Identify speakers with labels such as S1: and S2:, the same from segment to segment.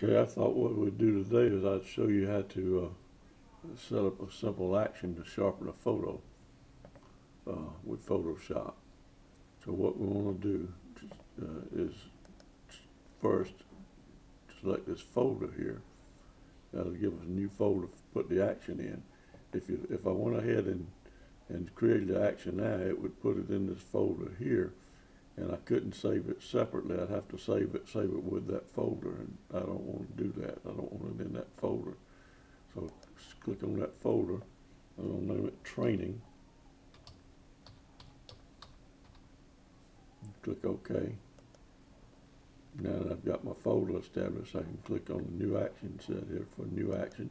S1: Okay, I thought what we'd do today is I'd show you how to set up a simple action to sharpen a photo with Photoshop. So what we want to do is first select this folder here. That'll give us a new folder to put the action in. If I went ahead and created the action now, it would put it in this folder here, and I couldn't save it separately. I'd have to save it with that folder, and I don't want to do that. I don't want it in that folder. So just click on that folder. I'm going to name it Training. Click OK. Now that I've got my folder established, I can click on the new action set here for new action.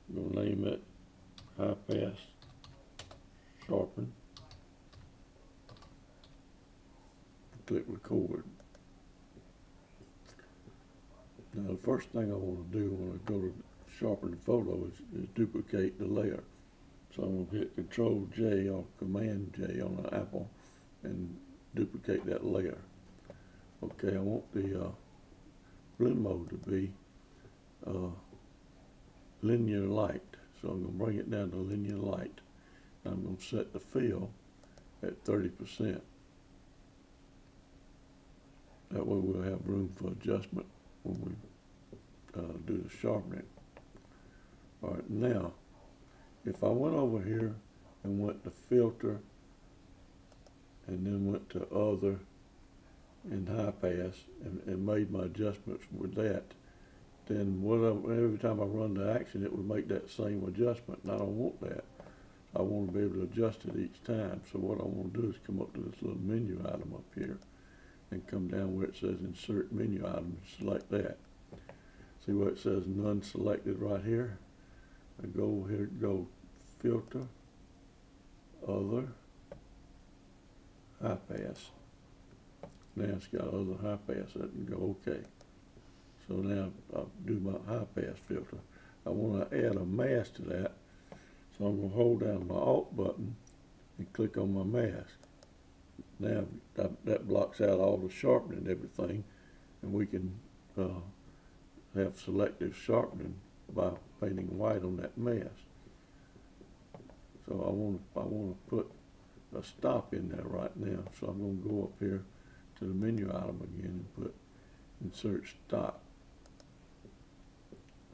S1: I'm going to name it High Pass Sharpen. Click record. Now the first thing I want to do when I go to sharpen the photo is duplicate the layer. So I'm going to hit Control J or Command J on an Apple and duplicate that layer. Okay, I want the blend mode to be linear light. So I'm going to bring it down to linear light. I'm going to set the fill at 30%. That way we'll have room for adjustment when we do the sharpening. All right, now, if I went over here and went to Filter and then went to Other and High Pass and made my adjustments with that, then every time I run the action, it would make that same adjustment, and I don't want that. I want to be able to adjust it each time. So what I want to do is come up to this little menu item up here and come down where it says Insert Menu Item and select that. See where it says None Selected right here? I go here, go Filter, Other, High Pass. Now it's got Other High Pass. I can go OK. So now I'll do my high pass filter. I want to add a mask to that. So I'm going to hold down my Alt button and click on my mask. Now that blocks out all the sharpening and everything, and we can have selective sharpening by painting white on that mask. So I want to put a stop in there right now. So I'm going to go up here to the menu item again and put Insert Stop.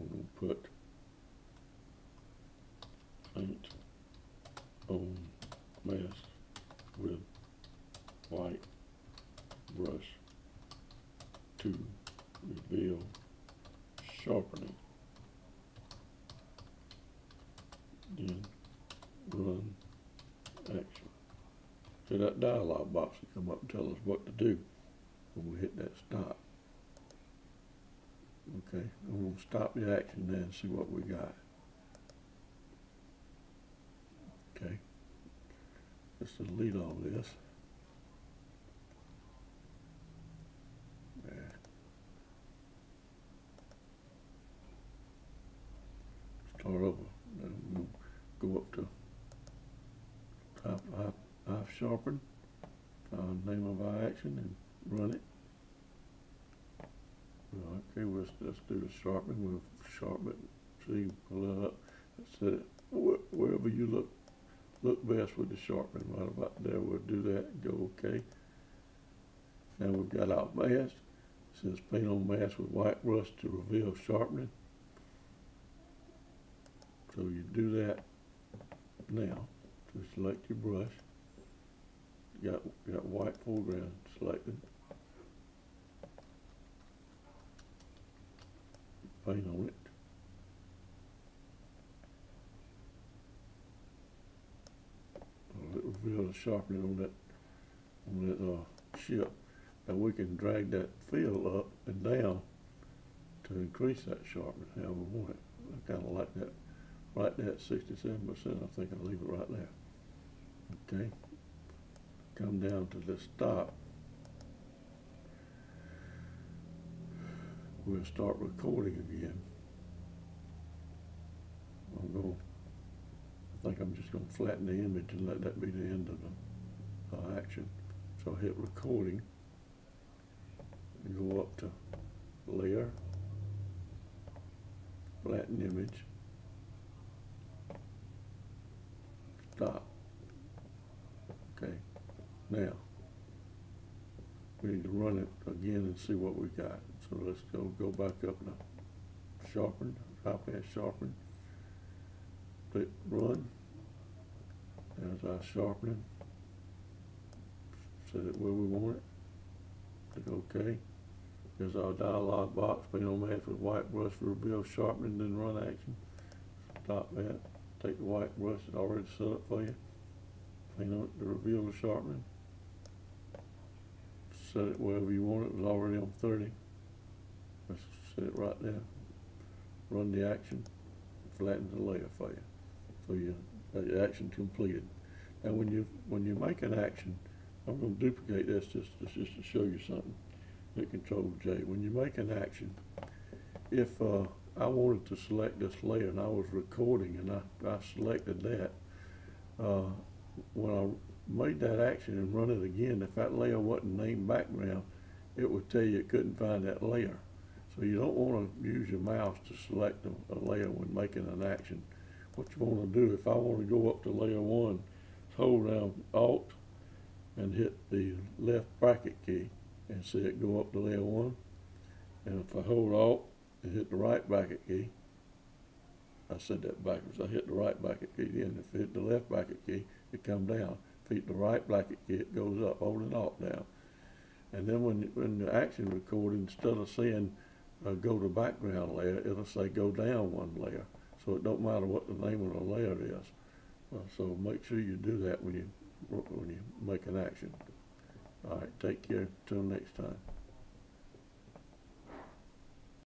S1: I'm going to put Paint on Mask with White Brush to reveal sharpening. Then run action. So that dialog box will come up and tell us what to do when we hit that stop. Okay, I'm going to stop the action now and see what we got. Okay, let's delete all this. There. Start over. Then I'm going to go up to I've sharpened. Name of our action and run it. Okay, let's do the sharpening. We'll sharpen it. See, pull it up. Set it wherever you look best with the sharpening. Right about there. We'll do that and go OK. Now we've got our mask. It says Paint on Mask with White Brush to reveal sharpening. So you do that now. So select your brush. You got white foreground selected. Paint on it. It reveal the sharpening on that ship. Now we can drag that fill up and down to increase that sharpening however we want it. I kind of like that. Right there at 67%. I think I'll leave it right there. Okay. Come down to the stop. We'll start recording again. I think I'm just going to flatten the image and let that be the end of the action. So I hit recording and go up to layer, flatten image, stop. Okay, now we need to run it again and see what we got. So let's go back up to sharpen, bypass sharpen, click run. There's our sharpening. Set it where we want it. Click OK. There's our dialog box. Paint on mask with white brush to reveal sharpening, then run action. Stop that. Take the white brush that's already set up for you. Paint on it to reveal the sharpening. Set it wherever you want it. It was already on 30. Let's set it right there. Run the action. Flatten the layer for you. So the action completed. And when you make an action, I'm going to duplicate this just to show you something. Hit Control J. When you make an action, if I wanted to select this layer and I was recording and I selected that, when I made that action and run it again, if that layer wasn't named background, it would tell you it couldn't find that layer. So you don't want to use your mouse to select a layer when making an action. What you want to do, if I want to go up to layer 1, hold down Alt and hit the left bracket key and see it go up to layer 1. And if I hold Alt and hit the right bracket key, I said that backwards. I hit the right bracket key then. If I hit the left bracket key, it comes down. If I hit the right bracket key, it goes up, holding Alt down. And then when the action recorded, instead of saying go to background layer, it'll say go down 1 layer. So it don't matter what the name of the layer is. So make sure you do that when you make an action. All right, take care. Till next time.